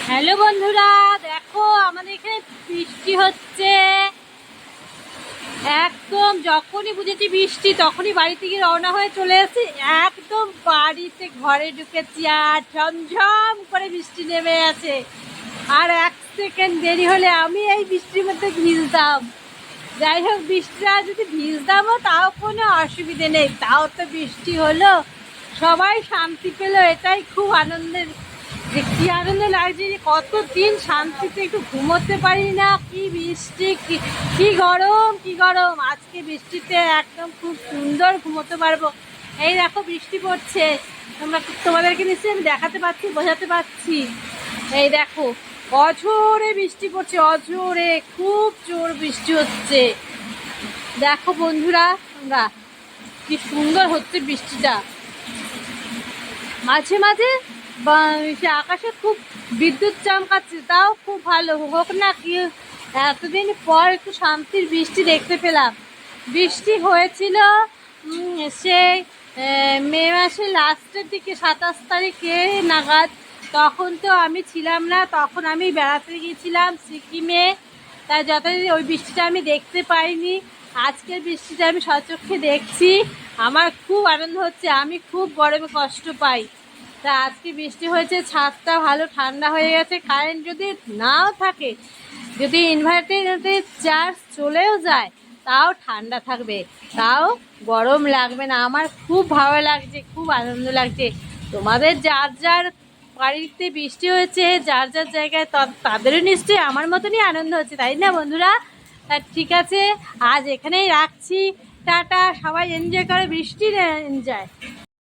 Hello বন্ধুরা, দেখো আমাদের এখানে বৃষ্টি হচ্ছে। একদম যখনই বুঝেছি বৃষ্টি তখনই বাড়ি থেকে রওনা হয়ে চলে এসেছি। একদম বাড়িতে ঘরে ঢুকেছি আর ঝমঝম করে বৃষ্টি নেমে আছে। আর এক সেকেন্ড দেরি হলে আমি এই বৃষ্টির মধ্যে ভিজতাম। যাই হোক, বৃষ্টিটা যদি ভিজতামও তাও কোনো অসুবিধে নেই, তাও তো বৃষ্টি হলো, সবাই শান্তি পেলো, এটাই খুব আনন্দের। যে কি আনন্দ লাগছে, যে কতদিন শান্তিতে একটু ঘুমোতে পারি না, কি বৃষ্টি, কি গরম, কি গরম। আজকে বৃষ্টিতে একদম খুব সুন্দর ঘুমোতে পারবো। এই দেখো বৃষ্টি পড়ছে, তোমাদেরকে নিশ্চয়ই আমি দেখাতে পারছি, বোঝাতে পারছি। এই দেখো অঝোরে বৃষ্টি পড়ছে, অঝোরে খুব জোর বৃষ্টি হচ্ছে। দেখো বন্ধুরা, তোমরা কি সুন্দর হচ্ছে বৃষ্টিটা। মাঝে মাঝে সে আকাশে খুব বিদ্যুৎ চমকাচ্ছে, তাও খুব ভালো হোক না কি। এতদিন পর একটু শান্তির বৃষ্টি দেখতে পেলাম। বৃষ্টি হয়েছিল সেই মে মাসের লাস্টের দিকে, 27 তারিখে নাগাদ। তখন তো আমি ছিলাম না, তখন আমি বেড়াতে গিয়েছিলাম সিকিমে। তাই যতদিন ওই বৃষ্টিটা আমি দেখতে পাইনি। আজকের বৃষ্টিটা আমি সচক্ষে দেখছি, আমার খুব আনন্দ হচ্ছে। আমি খুব গরমে কষ্ট পাই, তা আজকে বৃষ্টি হয়েছে, ছাদটা ভালো ঠান্ডা হয়ে গেছে। কারেন্ট যদি নাও থাকে, যদি ইনভার্টারে চার্জ চলেও যায়, তাও ঠান্ডা থাকবে, তাও গরম লাগবে না। আমার খুব ভালো লাগছে, খুব আনন্দ লাগছে। তোমাদের যার যার বাড়িতে বৃষ্টি হয়েছে, যার যার জায়গায়, তাদেরও নিশ্চয়ই আমার মতনই আনন্দ হচ্ছে, তাই না বন্ধুরা? তা ঠিক আছে, আজ এখানেই রাখছি। টাটা, সবাই এনজয় করে, বৃষ্টির এনজয়।